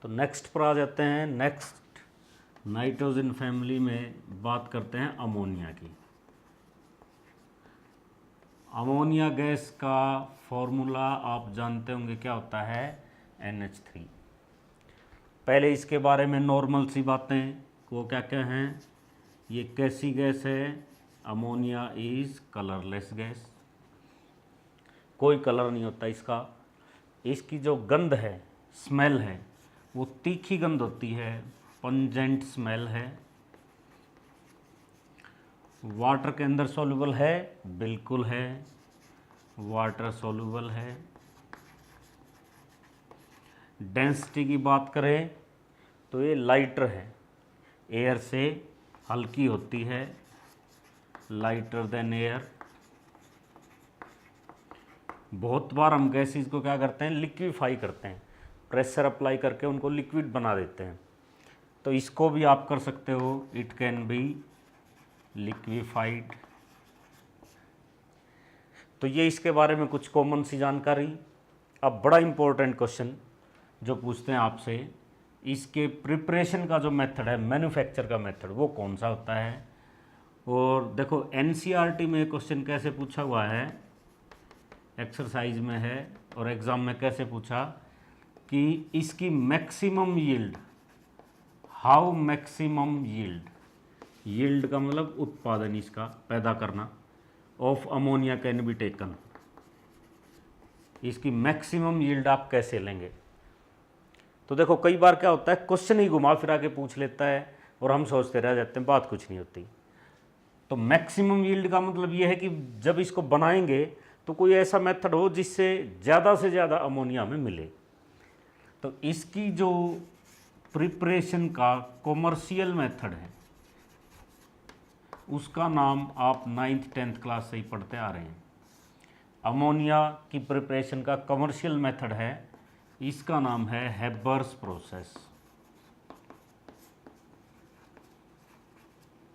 तो नेक्स्ट पर आ जाते हैं। नेक्स्ट नाइट्रोजन फैमिली में बात करते हैं अमोनिया की। अमोनिया गैस का फॉर्मूला आप जानते होंगे क्या होता है, NH3। पहले इसके बारे में नॉर्मल सी बातें, वो क्या क्या हैं। ये कैसी गैस है, अमोनिया इज़ कलरलेस गैस, कोई कलर नहीं होता इसका। इसकी जो गंध है, स्मेल है, वो तीखी गंध होती है, पंजेंट स्मेल है। वाटर के अंदर सॉल्युबल है, बिल्कुल है, वाटर सॉल्युबल है। डेंसिटी की बात करें तो ये लाइटर है, एयर से हल्की होती है, लाइटर देन एयर। बहुत बार हम गैसेस को क्या करते हैं, लिक्विफाई करते हैं, प्रेशर अप्लाई करके उनको लिक्विड बना देते हैं। तो इसको भी आप कर सकते हो, इट कैन बी लिक्विफाइड। तो ये इसके बारे में कुछ कॉमन सी जानकारी। अब बड़ा इंपॉर्टेंट क्वेश्चन जो पूछते हैं आपसे, इसके प्रिपरेशन का जो मेथड है, मैन्युफैक्चर का मेथड, वो कौन सा होता है। और देखो NCERT में क्वेश्चन कैसे पूछा हुआ है, एक्सरसाइज में है और एग्ज़ाम में कैसे पूछा कि इसकी maximum yield, how maximum yield, yield का मतलब उत्पादन इसका पैदा करना, of ammonia can be taken, इसकी मैक्सिमम यील्ड आप कैसे लेंगे। तो देखो कई बार क्या होता है, क्वेश्चन ही घुमा फिरा के पूछ लेता है और हम सोचते रह जाते हैं, बात कुछ नहीं होती। तो मैक्सिमम यील्ड का मतलब ये है कि जब इसको बनाएंगे तो कोई ऐसा मेथड हो जिससे ज़्यादा से ज़्यादा अमोनिया में मिले। तो इसकी जो प्रिपरेशन का कॉमर्शियल मेथड है, उसका नाम आप 9th 10th क्लास से ही पढ़ते आ रहे हैं। अमोनिया की प्रिपरेशन का कमर्शियल मेथड है, इसका नाम है हेबर्स प्रोसेस।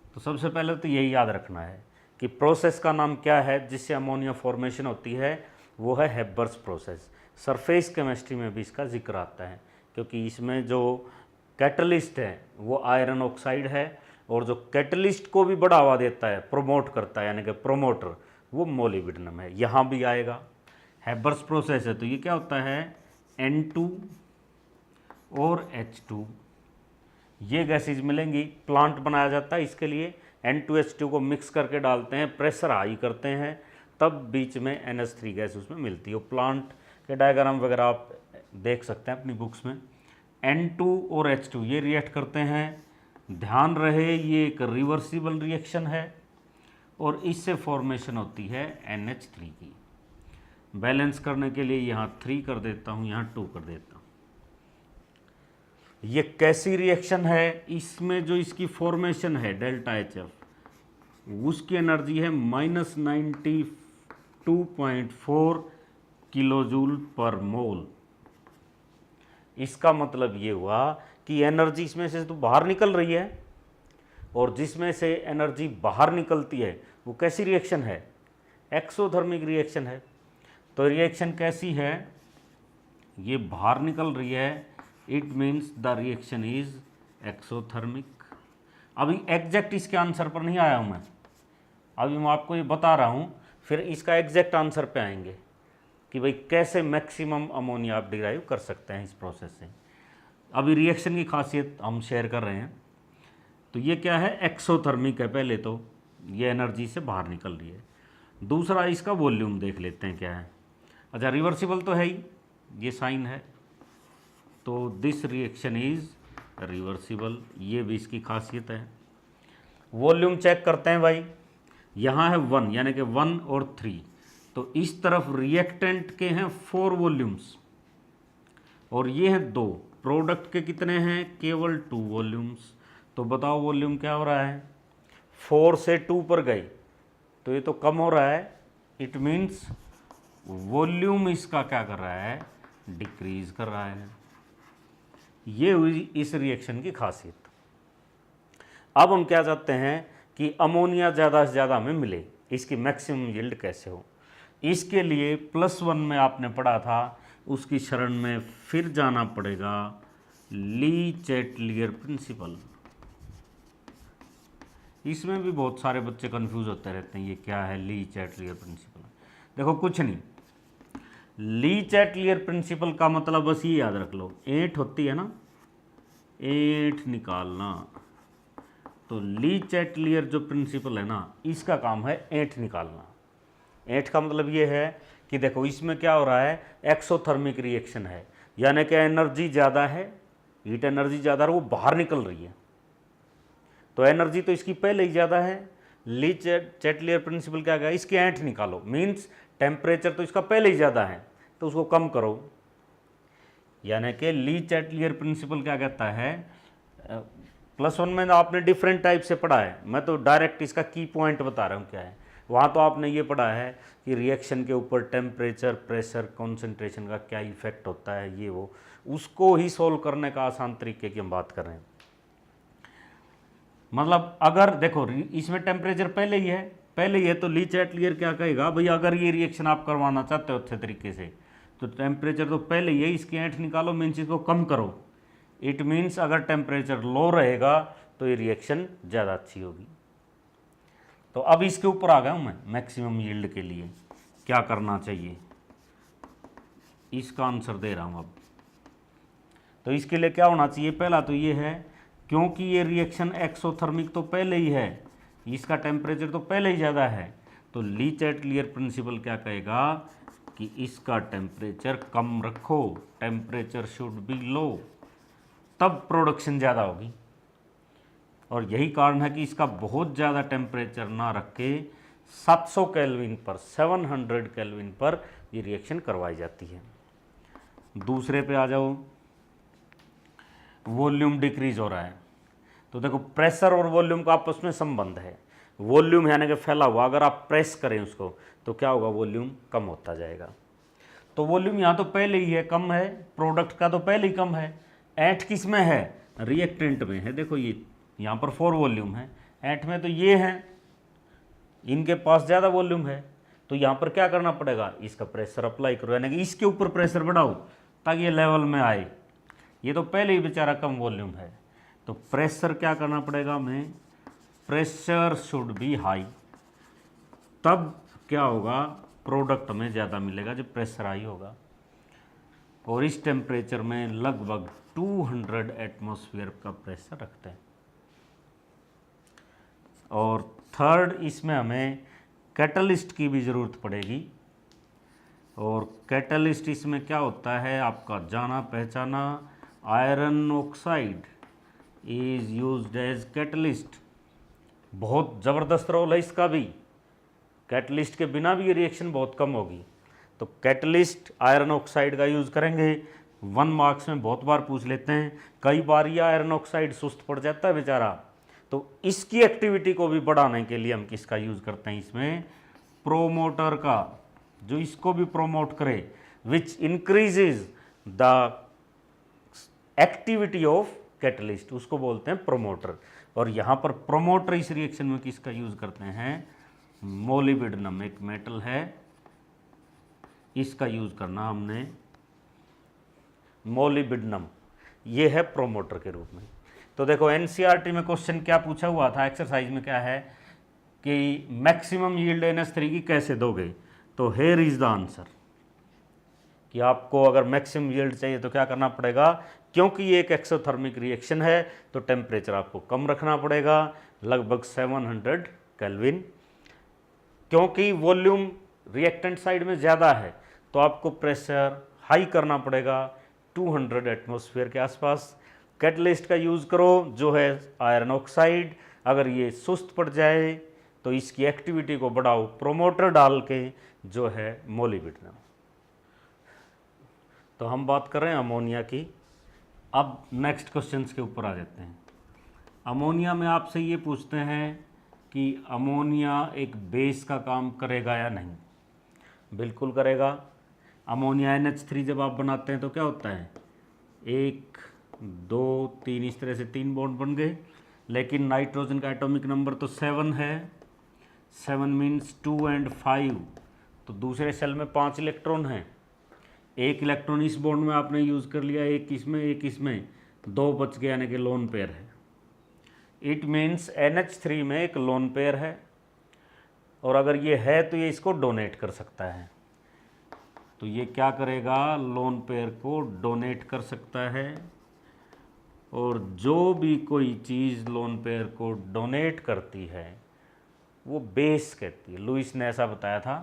तो सबसे पहले तो यही याद रखना है कि प्रोसेस का नाम क्या है जिससे अमोनिया फॉर्मेशन होती है, वो है हेबर्स प्रोसेस। सरफेस केमिस्ट्री में भी इसका जिक्र आता है, क्योंकि इसमें जो कैटलिस्ट है वो आयरन ऑक्साइड है, और जो कैटलिस्ट को भी बढ़ावा देता है, प्रमोट करता है, यानी कि प्रोमोटर, वो मोलिब्डेनम है। यहाँ भी आएगा, हेबर्स प्रोसेस है तो ये क्या होता है, N2 और H2, ये गैसेज मिलेंगी, प्लांट बनाया जाता है इसके लिए। N2H2 को मिक्स करके डालते हैं, प्रेशर हाई करते हैं, तब बीच में NH3 गैस उसमें मिलती है। प्लांट के डायग्राम वगैरह आप देख सकते हैं अपनी बुक्स में। N2 और H2 ये रिएक्ट करते हैं, ध्यान रहे ये एक रिवर्सिबल रिएक्शन है, और इससे फॉर्मेशन होती है NH3 की। बैलेंस करने के लिए यहाँ 3 कर देता हूँ, यहाँ 2 कर देता हूँ। ये कैसी रिएक्शन है, इसमें जो इसकी फॉर्मेशन है डेल्टा HF, उसकी एनर्जी है -92.4 किलोजूल पर मोल। इसका मतलब ये हुआ कि एनर्जी इसमें से तो बाहर निकल रही है, और जिसमें से एनर्जी बाहर निकलती है वो कैसी रिएक्शन है, एक्सोथर्मिक रिएक्शन है। तो रिएक्शन कैसी है, ये बाहर निकल रही है, it means the reaction is exothermic. अभी एग्जैक्ट इसके आंसर पर नहीं आया हूँ मैं, अभी मैं आपको ये बता रहा हूँ, फिर इसका एग्जैक्ट आंसर पे आएंगे कि भाई कैसे मैक्सिमम अमोनिया आप डिराइव कर सकते हैं इस प्रोसेस से। अभी रिएक्शन की खासियत हम शेयर कर रहे हैं। तो ये क्या है, एक्सोथर्मिक है, पहले तो ये एनर्जी से बाहर निकल रही है। दूसरा इसका वॉल्यूम देख लेते हैं क्या है। अच्छा, रिवर्सिबल तो है ही, ये साइन है, तो दिस रिएक्शन इज रिवर्सिबल, ये भी इसकी खासियत है। वॉल्यूम चेक करते हैं भाई, यहाँ है 1, यानी कि 1 और 3, तो इस तरफ रिएक्टेंट के हैं 4 वॉल्यूम्स, और ये हैं 2। प्रोडक्ट के कितने हैं, केवल 2 वॉल्यूम्स। तो बताओ वॉल्यूम क्या हो रहा है, 4 से 2 पर गए तो ये तो कम हो रहा है, इट मीन्स वॉल्यूम इसका क्या कर रहा है, डिक्रीज कर रहा है। ये हुई इस रिएक्शन की खासियत। अब हम क्या चाहते हैं कि अमोनिया ज़्यादा से ज़्यादा हमें मिले, इसकी मैक्सिमम यील्ड कैसे हो। इसके लिए +1 में आपने पढ़ा था, उसकी शरण में फिर जाना पड़ेगा, ली चैटलियर प्रिंसिपल। इसमें भी बहुत सारे बच्चे कंफ्यूज होते रहते हैं, ये क्या है ली चैटलियर प्रिंसिपल। देखो कुछ नहीं, ली चैटलियर प्रिंसिपल का मतलब बस ये याद रख लो, ऐंठ होती है ना, ऐंठ निकालना। तो ली चैटलियर जो प्रिंसिपल है ना, इसका काम है ऐंठ निकालना। ऐंठ का मतलब ये है कि देखो इसमें क्या हो रहा है, एक्सोथर्मिक रिएक्शन है, यानी कि एनर्जी ज़्यादा है, हीट एनर्जी ज़्यादा है, वो बाहर निकल रही है। तो एनर्जी तो इसकी पहले ही ज़्यादा है। ली चैटलियर प्रिंसिपल क्या कहा, इसकी ऐंठ निकालो, मीन्स टेम्परेचर तो इसका पहले ही ज़्यादा है, तो उसको कम करो। यानी कि ली चैटलियर प्रिंसिपल क्या कहता है, +1 में आपने डिफरेंट टाइप से पढ़ा है, मैं तो डायरेक्ट इसका की पॉइंट बता रहा हूँ क्या है। वहाँ तो आपने ये पढ़ा है कि रिएक्शन के ऊपर टेम्परेचर, प्रेशर, कॉन्सेंट्रेशन का क्या इफेक्ट होता है, ये वो, उसको ही सोल्व करने का आसान तरीके की हम बात कर रहे हैं। मतलब अगर देखो इसमें टेम्परेचर पहले ही है, तो ली चैटलियर क्या कहेगा, भाई अगर ये रिएक्शन आप करवाना चाहते हो अच्छे तरीके से, तो टेम्परेचर तो पहले ही है, इसकी ऐंठ निकालो, मीन्स इसको कम करो। इट मीन्स अगर टेम्परेचर लो रहेगा तो ये रिएक्शन ज़्यादा अच्छी होगी। तो अब इसके ऊपर आ गया हूँ मैं, मैक्सिमम यील्ड के लिए क्या करना चाहिए, इसका आंसर दे रहा हूँ अब। तो इसके लिए क्या होना चाहिए, पहला तो ये है, क्योंकि ये रिएक्शन एक्सोथर्मिक तो पहले ही है, इसका टेम्परेचर तो पहले ही ज़्यादा है, तो ली चैटलियर प्रिंसिपल क्या कहेगा कि इसका टेम्परेचर कम रखो, टेम्परेचर शुड बी लो, तब प्रोडक्शन ज़्यादा होगी। और यही कारण है कि इसका बहुत ज़्यादा टेम्परेचर ना रख के 700 केल्विन पर, 700 केल्विन पर ये रिएक्शन करवाई जाती है। दूसरे पे आ जाओ, वॉल्यूम डिक्रीज हो रहा है। तो देखो प्रेशर और वॉल्यूम का आपस में संबंध है। वॉल्यूम यानी कि फैला हुआ, अगर आप प्रेस करें उसको तो क्या होगा, वॉल्यूम कम होता जाएगा। तो वॉल्यूम यहाँ तो पहले ही है, कम है, प्रोडक्ट का तो पहले ही कम है। ऐंठ किस में है, रिएक्टेंट में है। देखो ये यहाँ पर 4 वॉल्यूम है, ऐंठ में तो ये है, इनके पास ज़्यादा वॉल्यूम है, तो यहाँ पर क्या करना पड़ेगा, इसका प्रेशर अप्लाई करो, यानी कि इसके ऊपर प्रेशर बढ़ाओ ताकि ये लेवल में आए। ये तो पहले ही बेचारा कम वॉल्यूम है, तो प्रेशर क्या करना पड़ेगा हमें, प्रेशर शुड बी हाई, तब क्या होगा, प्रोडक्ट हमें ज़्यादा मिलेगा जब प्रेशर हाई होगा। और इस टेम्परेचर में लगभग 200 एटमॉस्फेयर का प्रेशर रखते हैं। और थर्ड, इसमें हमें कैटलिस्ट की भी ज़रूरत पड़ेगी। और कैटलिस्ट इसमें क्या होता है, आपका जाना पहचाना iron oxide is used as catalyst. बहुत ज़बरदस्त रोल है इसका भी, कैटलिस्ट के बिना भी ये रिएक्शन बहुत कम होगी। तो कैटलिस्ट आयरन ऑक्साइड का यूज़ करेंगे। 1 मार्क्स में बहुत बार पूछ लेते हैं, कई बार ये आयरन ऑक्साइड सुस्त पड़ जाता है बेचारा, तो इसकी एक्टिविटी को भी बढ़ाने के लिए हम किसका यूज़ करते हैं, इसमें प्रोमोटर का, जो इसको भी प्रोमोट करे, विच increases the activity of catalyst, उसको बोलते हैं प्रोमोटर। और यहाँ पर प्रोमोटर इस रिएक्शन में किसका यूज़ करते हैं, मोलिब्डेनम, एक मेटल है, इसका यूज़ करना हमने, मोलिब्डेनम, ये है प्रोमोटर के रूप में। तो देखो एनसीईआरटी में क्वेश्चन क्या पूछा हुआ था, एक्सरसाइज में क्या है कि मैक्सिमम यील्ड NH3 की कैसे दोगे, तो हेयर इज द आंसर, कि आपको अगर मैक्सिमम यील्ड चाहिए तो क्या करना पड़ेगा, क्योंकि ये एक एक्सोथर्मिक रिएक्शन है तो टेम्परेचर आपको कम रखना पड़ेगा, लगभग 700 केल्विन। क्योंकि वॉल्यूम रिएक्टेंट साइड में ज़्यादा है तो आपको प्रेशर हाई करना पड़ेगा 200 एटमॉस्फेयर के आसपास। कैटलिस्ट का यूज़ करो जो है आयरन ऑक्साइड, अगर ये सुस्त पड़ जाए तो इसकी एक्टिविटी को बढ़ाओ प्रोमोटर डाल के, जो है मोलिब्डेनम। तो हम बात कर रहे हैं अमोनिया की। अब नेक्स्ट क्वेश्चंस के ऊपर आ जाते हैं। अमोनिया में आपसे ये पूछते हैं कि अमोनिया एक बेस का काम करेगा या नहीं। बिल्कुल करेगा। अमोनिया NH3 जब आप बनाते हैं तो क्या होता है, 1 2 3 इस तरह से 3 बॉन्ड बन गए, लेकिन नाइट्रोजन का एटॉमिक नंबर तो 7 है, 7 मीन्स 2 and 5, तो दूसरे सेल में 5 इलेक्ट्रॉन हैं, 1 इलेक्ट्रॉन इस बॉन्ड में आपने यूज़ कर लिया, एक इसमें एक इसमें, दो बच गए यानी कि लोन पेयर है। इट मीन्स NH3 में एक लोन पेयर है, और अगर ये है तो ये इसको डोनेट कर सकता है। तो ये क्या करेगा, लोन पेयर को डोनेट कर सकता है। और जो भी कोई चीज़ लोन पेयर को डोनेट करती है वो बेस कहती है। लुइस ने ऐसा बताया था।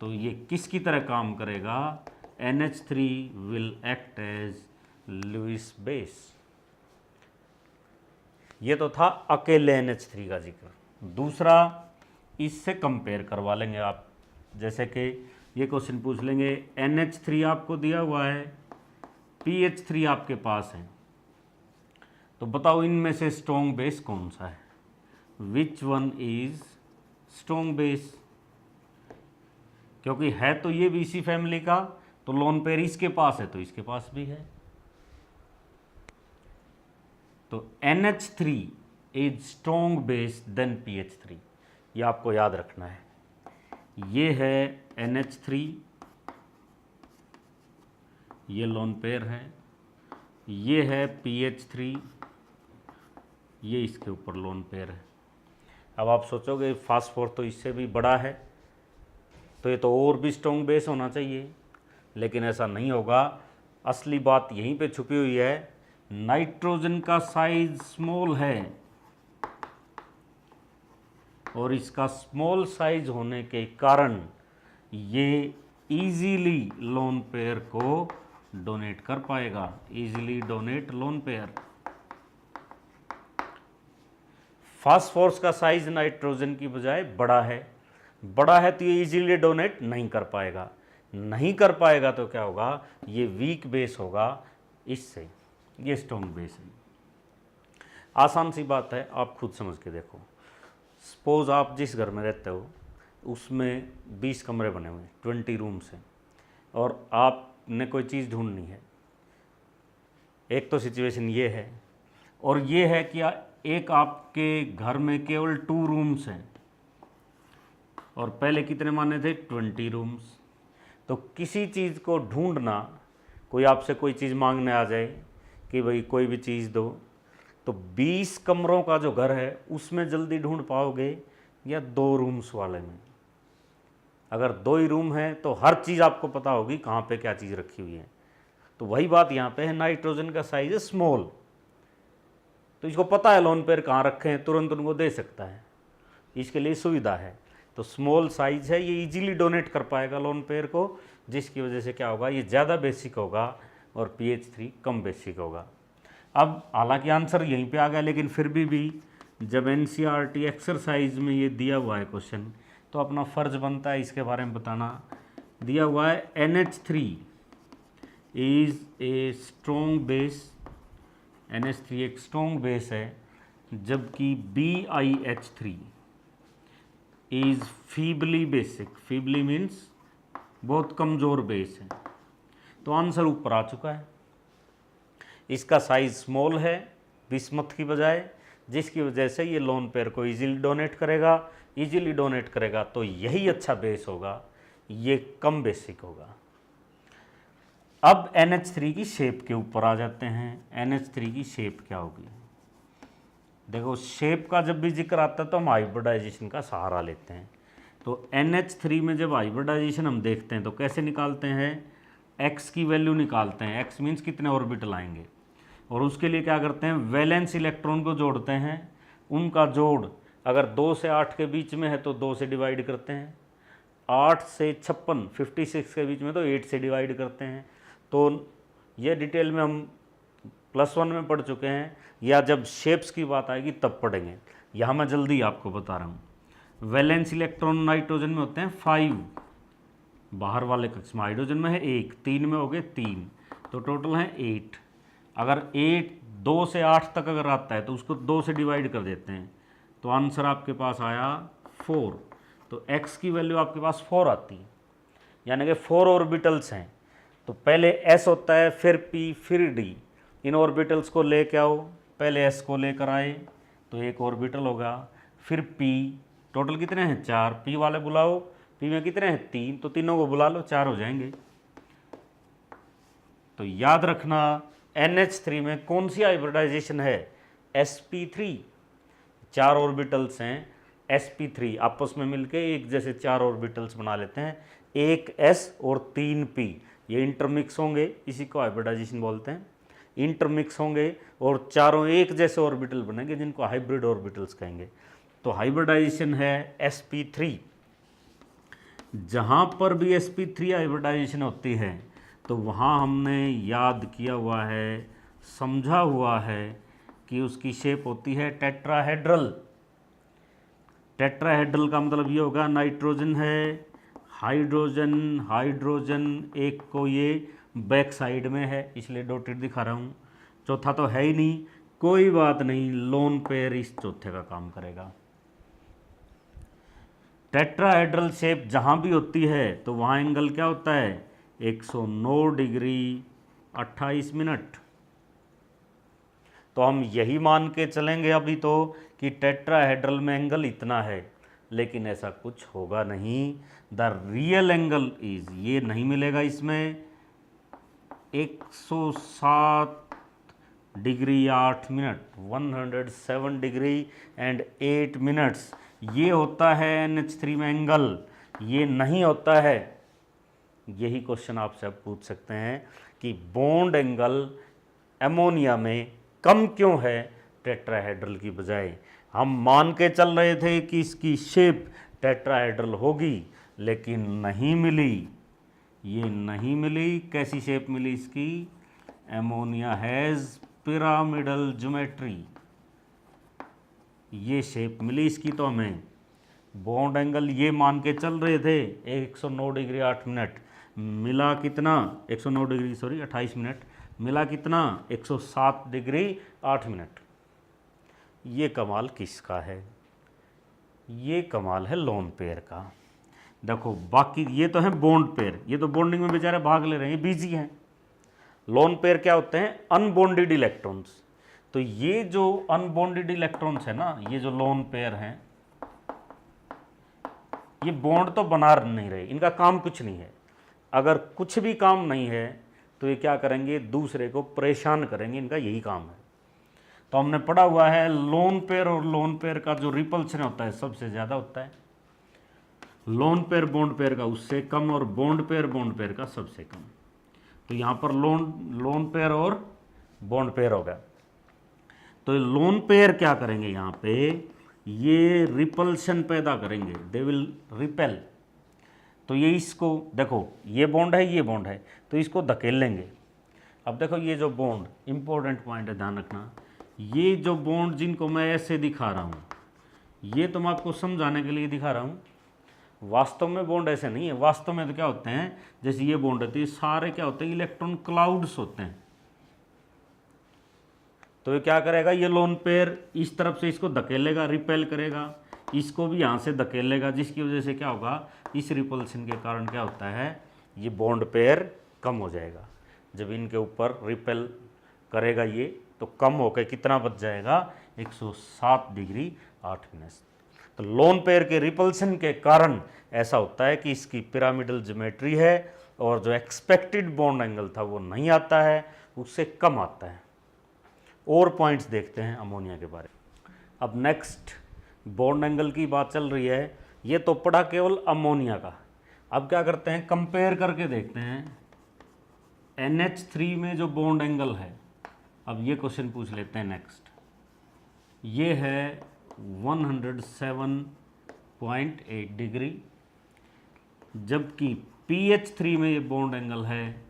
तो ये किसकी तरह काम करेगा, NH3 will act as Lewis base. ये तो था अकेले NH3 का जिक्र। दूसरा, इससे कंपेयर करवा लेंगे आप। जैसे कि ये क्वेश्चन पूछ लेंगे, NH3 आपको दिया हुआ है, PH3 आपके पास है, तो बताओ इनमें से स्ट्रॉन्ग बेस कौन सा है, which one is strong base. क्योंकि है तो ये भी इसी फैमिली का, तो लोन पेयर इसके पास है तो इसके पास भी है। तो NH3 is strong base then PH3, ये आपको याद रखना है। ये है NH3, ये लोन पेयर है, ये है PH3, ये इसके ऊपर लोन पेयर है। अब आप सोचोगे फास्फोर तो इससे भी बड़ा है, तो ये तो और भी स्ट्रॉन्ग बेस होना चाहिए, लेकिन ऐसा नहीं होगा। असली बात यहीं पे छुपी हुई है, नाइट्रोजन का साइज स्मॉल है, और इसका स्मॉल साइज होने के कारण ये इजीली लोन पेयर को डोनेट कर पाएगा, easily donate lone pair. Phosphorus का साइज नाइट्रोजन की बजाय बड़ा है, तो ये इजीली डोनेट नहीं कर पाएगा। नहीं कर पाएगा तो क्या होगा, ये वीक बेस होगा, इससे ये स्ट्रॉन्ग बेस है। आसान सी बात है, आप खुद समझ के देखो। सपोज आप जिस घर में रहते हो उसमें 20 कमरे बने हुए हैं, 20 रूम्स हैं, और आपने कोई चीज़ ढूंढनी है। एक तो सिचुएशन ये है, और ये है कि एक आपके घर में केवल 2 रूम्स हैं, और पहले कितने माने थे, 20 रूम्स। तो किसी चीज़ को ढूंढना, कोई आपसे कोई चीज़ मांगने आ जाए कि भाई कोई भी चीज़ दो, तो 20 कमरों का जो घर है उसमें जल्दी ढूंढ पाओगे या 2 रूम्स वाले में। अगर 2 ही रूम है तो हर चीज़ आपको पता होगी कहाँ पे क्या चीज़ रखी हुई है। तो वही बात यहाँ पे है, नाइट्रोजन का साइज है स्मॉल, तो इसको पता है लोन पेयर कहाँ रखे हैं, तुरंत उनको दे सकता है, इसके लिए सुविधा है। तो स्मॉल साइज है, ये इजीली डोनेट कर पाएगा लोन पेयर को, जिसकी वजह से क्या होगा, ये ज़्यादा बेसिक होगा और PH3 कम बेसिक होगा। अब हालांकि आंसर यहीं पे आ गया, लेकिन फिर भी जब NCERT एक्सरसाइज में ये दिया हुआ है क्वेश्चन, तो अपना फ़र्ज बनता है इसके बारे में बताना। दिया हुआ है NH3 is a strong base, NH3 एक स्ट्रॉन्ग बेस है, जबकि BiH3 is feebly basic. Feebly means बहुत कमज़ोर बेस है। तो आंसर ऊपर आ चुका है। इसका साइज स्मॉल है बिस्मथ की बजाय, जिसकी वजह से ये लोन पेयर को इजीली डोनेट करेगा, तो यही अच्छा बेस होगा, ये कम बेसिक होगा। अब NH3 की शेप के ऊपर आ जाते हैं। NH3 की शेप क्या होगी, देखो शेप का जब भी जिक्र आता है तो हम हाइब्रिडाइजेशन का सहारा लेते हैं। तो NH3 में जब हाइब्रिडाइजेशन हम देखते हैं तो कैसे निकालते हैं, X की वैल्यू निकालते हैं। X मीन्स कितने ऑर्बिटल आएंगे, और उसके लिए क्या करते हैं, वैलेंस इलेक्ट्रॉन को जोड़ते हैं। उनका जोड़ अगर 2 से 8 के बीच में है तो 2 से डिवाइड करते हैं, 8 से 56 56 के बीच में तो 8 से डिवाइड करते हैं। तो ये डिटेल में हम +1 में पढ़ चुके हैं, या जब शेप्स की बात आएगी तब पढ़ेंगे। यहाँ मैं जल्दी आपको बता रहा हूँ। वैलेंस इलेक्ट्रॉन नाइट्रोजन में होते हैं 5, बाहर वाले कक्ष में हाइड्रोजन में है 1, 3 में हो गए 3, तो टोटल है 8। अगर 8 2 से 8 तक अगर आता है तो उसको 2 से डिवाइड कर देते हैं, तो आंसर आपके पास आया 4। तो x की वैल्यू आपके पास 4 आती है, यानी कि 4 ऑर्बिटल्स हैं। तो पहले s होता है, फिर p, फिर d। इन ऑर्बिटल्स को लेके आओ, पहले s को लेकर आए तो एक ऑर्बिटल होगा, फिर p, टोटल कितने हैं 4, p वाले बुलाओ, p में कितने हैं 3, तो तीनों को बुला लो, 4 हो जाएंगे। तो याद रखना NH3 में कौन सी हाइब्रिडाइजेशन है? sp3। 4 ऑर्बिटल्स हैं sp3, आपस में मिलके एक जैसे 4 ऑर्बिटल्स बना लेते हैं, एक s और 3 p, ये इंटरमिक्स होंगे, इसी को हाइब्रिडाइजेशन बोलते हैं। इंटरमिक्स होंगे और चारों एक जैसे ऑर्बिटल बनेंगे जिनको हाइब्रिड ऑर्बिटल्स कहेंगे। तो हाइब्रिडाइजेशन है sp3। जहाँ पर भी sp3 हाइब्रिडाइजेशन होती है तो वहाँ हमने याद किया हुआ है, समझा हुआ है कि उसकी शेप होती है टेट्राहेड्रल। टेट्राहेड्रल का मतलब ये होगा नाइट्रोजन है, हाइड्रोजन, हाइड्रोजन एक को ये बैक साइड में है इसलिए डॉटेड दिखा रहा हूँ, चौथा तो है ही नहीं, कोई बात नहीं, लोन पेयर इस चौथे का काम करेगा। टेट्राहेड्रल शेप जहाँ भी होती है तो वहाँ एंगल क्या होता है? 109 डिग्री 28 मिनट। तो हम यही मान के चलेंगे अभी तो कि टेट्राहेड्रल में एंगल इतना है, लेकिन ऐसा कुछ होगा नहीं। द रियल एंगल इज, ये नहीं मिलेगा इसमें, 107 degree 8 minute, 107 degree and 8 minutes, ये होता है NH3 में एंगल, ये नहीं होता है। यही क्वेश्चन आपसे अब पूछ सकते हैं कि बॉन्ड एंगल अमोनिया में कम क्यों है टेट्राहेड्रल की बजाय। हम मान के चल रहे थे कि इसकी शेप टेट्राहेड्रल होगी, लेकिन नहीं मिली, ये नहीं मिली। कैसी शेप मिली इसकी? अमोनिया हैज़ पिरामिडल ज्योमेट्री, ये शेप मिली इसकी। तो हमें बॉन्ड एंगल ये मान के चल रहे थे 109 डिग्री 8 मिनट, मिला कितना? 109 डिग्री 28 मिनट, मिला कितना? 107 डिग्री 8 मिनट। ये कमाल किसका है? ये कमाल है लोन पेयर का। देखो बाकी ये तो है बॉन्ड पेयर, ये तो बॉन्डिंग में बेचारे भाग ले रहे हैं, ये बिजी हैं। लोन पेयर क्या होते हैं? Unbonded electrons. तो ये जो अनबॉन्डेड इलेक्ट्रॉन्स है ना, ये जो लोन पेयर हैं, ये बॉन्ड तो बना नहीं रहे, इनका काम कुछ नहीं है। अगर कुछ भी काम नहीं है तो ये क्या करेंगे? दूसरे को परेशान करेंगे, इनका यही काम है। तो हमने पढ़ा हुआ है लोन पेयर और लोन पेयर का जो रिपल्शन होता है सबसे ज़्यादा होता है, लोन पेयर बॉन्ड पेयर का उससे कम, और बॉन्ड पेयर का सबसे कम। तो यहाँ पर लोन पेयर और बॉन्ड पेयर होगा। तो लोन पेयर क्या करेंगे? यहाँ पे ये रिपल्शन पैदा करेंगे, दे विल रिपेल। तो ये इसको देखो, ये बॉन्ड है, ये बॉन्ड है, तो इसको धकेल लेंगे। अब देखो ये जो बॉन्ड, इंपॉर्टेंट पॉइंट है, ध्यान रखना, ये जो बॉन्ड जिनको मैं ऐसे दिखा रहा हूँ, ये तो मैं आपको समझाने के लिए दिखा रहा हूँ, वास्तव में बॉन्ड ऐसे नहीं है। वास्तव में तो क्या होते हैं, जैसे ये बॉन्ड होती है, सारे क्या होते हैं? इलेक्ट्रॉन क्लाउड्स होते हैं। तो ये क्या करेगा? ये लोन पेयर इस तरफ से इसको धकेलेगा, रिपेल करेगा, इसको भी यहाँ से धकेलेगा, जिसकी वजह से क्या होगा? इस रिपल्शन के कारण क्या होता है? ये बॉन्ड पेयर कम हो जाएगा। जब इनके ऊपर रिपेल करेगा ये, तो कम होकर कितना बच जाएगा? 107 डिग्री 8 मिनट। तो लोन पेयर के रिपल्शन के कारण ऐसा होता है कि इसकी पिरामिडल ज्योमेट्री है और जो एक्सपेक्टेड बॉन्ड एंगल था वो नहीं आता है, उससे कम आता है। और पॉइंट्स देखते हैं अमोनिया के बारे में। अब नेक्स्ट बॉन्ड एंगल की बात चल रही है, ये तो पढ़ा केवल अमोनिया का। अब क्या करते हैं? कंपेयर करके देखते हैं NH3 में जो बॉन्ड एंगल है। अब ये क्वेश्चन पूछ लेते हैं नेक्स्ट। ये है 107.8 डिग्री, जबकि PH3 में ये बॉन्ड एंगल है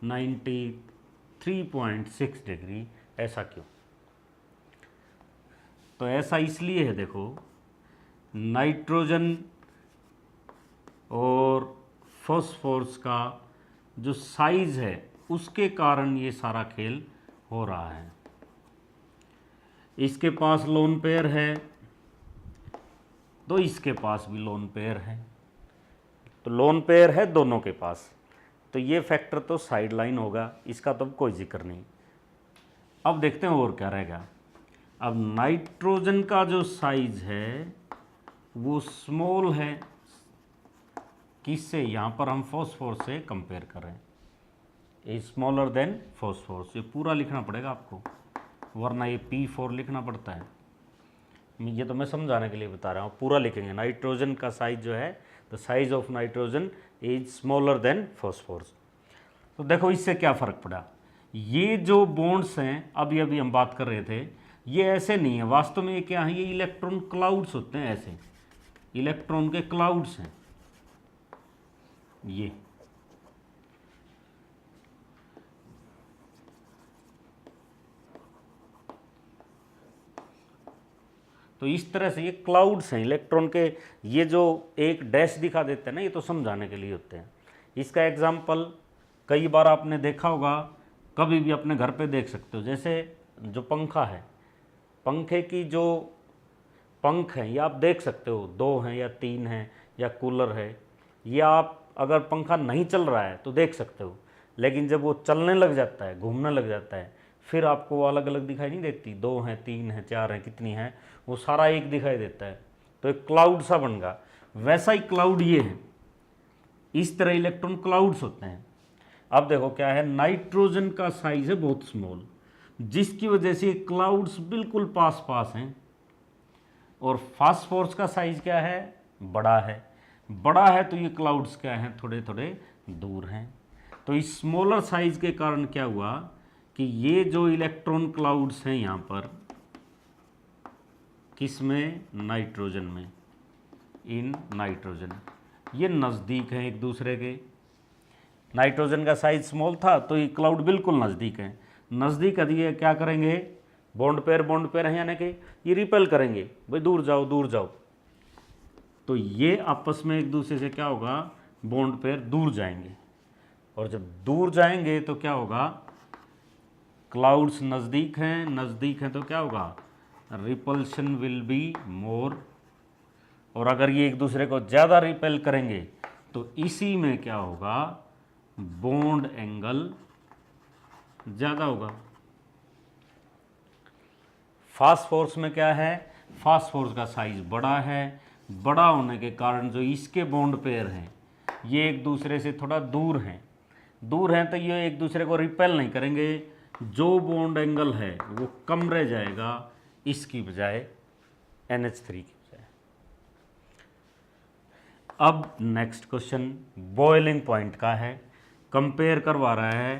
93.6 डिग्री। ऐसा क्यों? तो ऐसा इसलिए है, देखो नाइट्रोजन और फॉस्फोरस का जो साइज है उसके कारण ये सारा खेल हो रहा है। इसके पास लोन पेयर है तो इसके पास भी लोन पेयर है, तो लोन पेयर है दोनों के पास, तो ये फैक्टर तो साइड लाइन होगा, इसका तो कोई जिक्र नहीं। अब देखते हैं और क्या रहेगा। अब नाइट्रोजन का जो साइज है वो स्मॉल है, किससे? यहाँ पर हम फॉस्फोरस से कंपेयर कर रहे हैं। Is smaller than phosphorus. ये पूरा लिखना पड़ेगा आपको, वरना ये P4 लिखना पड़ता है। ये तो मैं समझाने के लिए बता रहा हूँ, पूरा लिखेंगे। नाइट्रोजन का साइज जो है, the size of nitrogen is smaller than phosphorus. तो देखो इससे क्या फ़र्क पड़ा, ये जो बॉन्ड्स हैं अभी अभी हम बात कर रहे थे, ये ऐसे नहीं है वास्तव में। ये क्या है, ये इलेक्ट्रॉन क्लाउड्स होते हैं, ऐसे इलेक्ट्रॉन के क्लाउड्स हैं ये। तो इस तरह से ये क्लाउड्स हैं इलेक्ट्रॉन के। ये जो एक डैश दिखा देते हैं ना, ये तो समझाने के लिए होते हैं। इसका एग्जाम्पल कई बार आपने देखा होगा, कभी भी अपने घर पे देख सकते हो। जैसे जो पंखा है, पंखे की जो पंख हैं ये आप देख सकते हो, 2 हैं या 3 हैं, या कूलर है, ये आप अगर पंखा नहीं चल रहा है तो देख सकते हो। लेकिन जब वो चलने लग जाता है, घूमने लग जाता है, फिर आपको वो अलग अलग दिखाई नहीं देती, 2 हैं, 3 हैं, 4 हैं, कितनी हैं, वो सारा एक दिखाई देता है। तो एक क्लाउड सा बन गया। वैसा ही क्लाउड ये है, इस तरह इलेक्ट्रॉन क्लाउड्स होते हैं। अब देखो क्या है, नाइट्रोजन का साइज है बहुत स्मॉल, जिसकी वजह से क्लाउड्स बिल्कुल पास पास हैं। और फास्फोरस का साइज क्या है, बड़ा है। बड़ा है तो ये क्लाउड्स क्या हैं, थोड़े थोड़े दूर हैं। तो इस स्मॉलर साइज के कारण क्या हुआ कि ये जो इलेक्ट्रॉन क्लाउड्स हैं यहाँ पर, किस में, नाइट्रोजन में, इन नाइट्रोजन, ये नज़दीक हैं एक दूसरे के। नाइट्रोजन का साइज स्मॉल था तो ये क्लाउड बिल्कुल नज़दीक हैं। नज़दीक अधिक क्या करेंगे, बॉन्ड पेयर हैं, यानी कि ये रिपेल करेंगे, भाई दूर जाओ दूर जाओ। तो ये आपस में एक दूसरे से क्या होगा, बॉन्ड पेयर दूर जाएंगे। और जब दूर जाएंगे तो क्या होगा, क्लाउड्स नज़दीक हैं तो क्या होगा, रिपल्शन विल बी मोर। और अगर ये एक दूसरे को ज़्यादा रिपेल करेंगे तो इसी में क्या होगा, बॉन्ड एंगल ज़्यादा होगा। फास्फोरस में क्या है, फास्फोरस का साइज बड़ा है। बड़ा होने के कारण जो इसके बॉन्ड पेयर हैं ये एक दूसरे से थोड़ा दूर हैं। दूर हैं तो ये एक दूसरे को रिपेल नहीं करेंगे, जो बॉन्ड एंगल है वो कम रह जाएगा इसकी बजाय, NH3 की बजाय। अब नेक्स्ट क्वेश्चन बॉइलिंग पॉइंट का है। कंपेयर करवा रहा है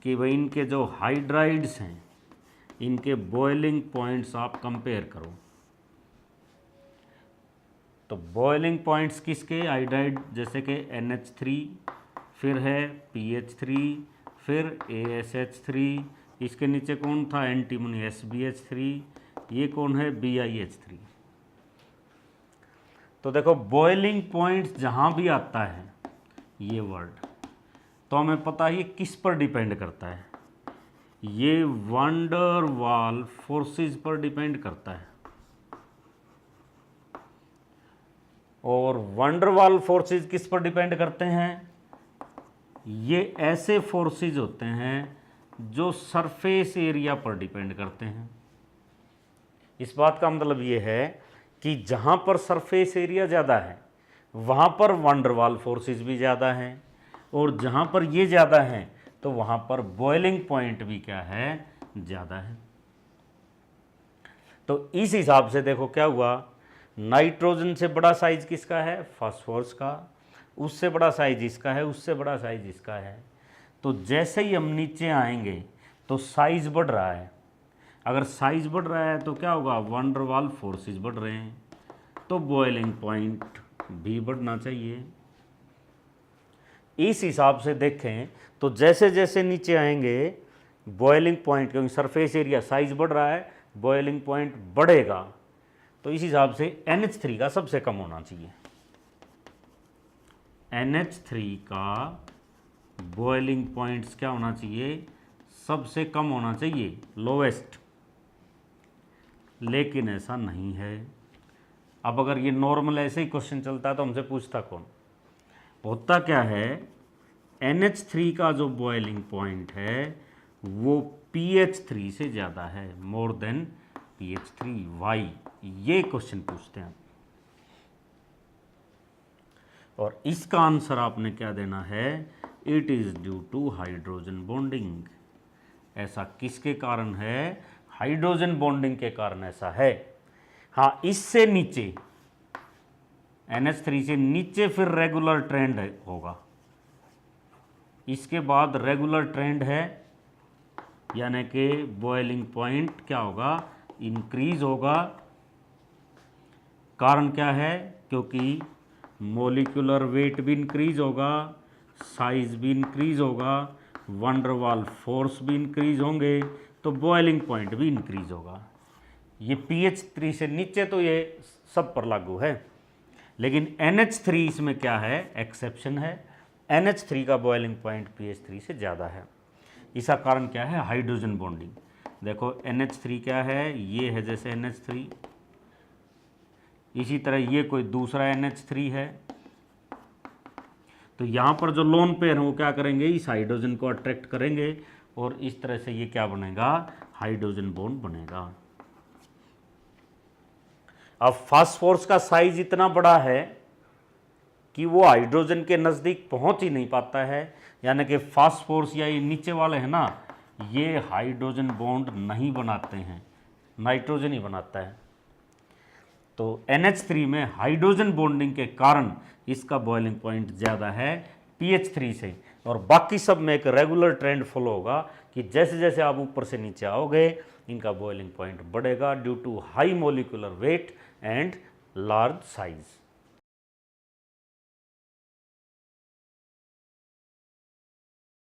कि भाई इनके जो हाइड्राइड्स हैं इनके बॉइलिंग पॉइंट्स आप कंपेयर करो। तो बॉइलिंग पॉइंट्स किसके, हाइड्राइड, जैसे कि NH3, फिर है PH3, फिर ASH3, इसके नीचे कौन था, एंटीमोनी SbH3, ये कौन है, BiH3। तो देखो बॉइलिंग पॉइंट्स जहाँ भी आता है ये वर्ड, तो हमें पता है ये किस पर डिपेंड करता है, ये वैन डर वाल फोर्सेस पर डिपेंड करता है। और वैन डर वाल फोर्सेस किस पर डिपेंड करते हैं, ये ऐसे फोर्सेस होते हैं जो सरफेस एरिया पर डिपेंड करते हैं। इस बात का मतलब ये है कि जहाँ पर सरफेस एरिया ज़्यादा है वहाँ पर वैन डर वाल फोर्सेस भी ज़्यादा हैं, और जहाँ पर ये ज़्यादा हैं तो वहाँ पर बॉइलिंग पॉइंट भी क्या है, ज़्यादा है। तो इस हिसाब से देखो क्या हुआ, नाइट्रोजन से बड़ा साइज किसका है, फास्फोरस का, उससे बड़ा साइज इसका है, उससे बड़ा साइज इसका है। तो जैसे ही हम नीचे आएंगे तो साइज बढ़ रहा है। अगर साइज बढ़ रहा है तो क्या होगा, वैन डर वाल फोर्सेस बढ़ रहे हैं, तो बॉइलिंग पॉइंट भी बढ़ना चाहिए। इस हिसाब से देखें तो जैसे जैसे नीचे आएंगे बॉइलिंग पॉइंट, क्योंकि सरफेस एरिया साइज बढ़ रहा है, बॉइलिंग पॉइंट बढ़ेगा। तो इस हिसाब से NH3 का सबसे कम होना चाहिए। NH3 का बॉइलिंग पॉइंट्स क्या होना चाहिए, सबसे कम होना चाहिए, लोवेस्ट। लेकिन ऐसा नहीं है। अब अगर ये नॉर्मल ऐसे ही क्वेश्चन चलता है तो हमसे पूछता कौन, होता क्या है, NH3 का जो बॉइलिंग पॉइंट है वो PH3 से ज़्यादा है, मोर देन PH3। वाई, ये क्वेश्चन पूछते हैं। और इसका आंसर आपने क्या देना है, it is due to hydrogen bonding. ऐसा किसके कारण है, हाइड्रोजन बॉन्डिंग के कारण ऐसा है। हाँ, इससे नीचे NH3 से नीचे फिर रेगुलर ट्रेंड होगा, इसके बाद रेगुलर ट्रेंड है, यानी कि बॉइलिंग पॉइंट क्या होगा, इंक्रीज होगा। कारण क्या है, क्योंकि मोलिकुलर वेट भी इंक्रीज होगा, साइज भी इंक्रीज होगा, वंडर वाल फोर्स भी इंक्रीज होंगे, तो बॉइलिंग पॉइंट भी इंक्रीज होगा। ये pH 3 से नीचे तो ये सब पर लागू है, लेकिन NH3 इसमें क्या है, एक्सेप्शन है। NH3 का बॉइलिंग पॉइंट pH 3 से ज़्यादा है। इसका कारण क्या है, हाइड्रोजन बॉन्डिंग। देखो NH3 क्या है, ये है जैसे NH3, इसी तरह ये कोई दूसरा NH3 है, तो यहाँ पर जो लोन पेयर हैं वो क्या करेंगे, इस हाइड्रोजन को अट्रैक्ट करेंगे और इस तरह से ये क्या बनेगा, हाइड्रोजन बॉन्ड बनेगा। अब फास्फोरस का साइज इतना बड़ा है कि वो हाइड्रोजन के नज़दीक पहुंच ही नहीं पाता है, यानी कि फास्फोरस या ये नीचे वाले हैं ना, ये हाइड्रोजन बॉन्ड नहीं बनाते हैं, नाइट्रोजन ही बनाता है। तो NH3 में हाइड्रोजन बॉन्डिंग के कारण इसका बॉइलिंग पॉइंट ज़्यादा है pH 3 से, और बाकी सब में एक रेगुलर ट्रेंड फॉलो होगा कि जैसे जैसे आप ऊपर से नीचे आओगे इनका बॉइलिंग पॉइंट बढ़ेगा due to high molecular weight and large size.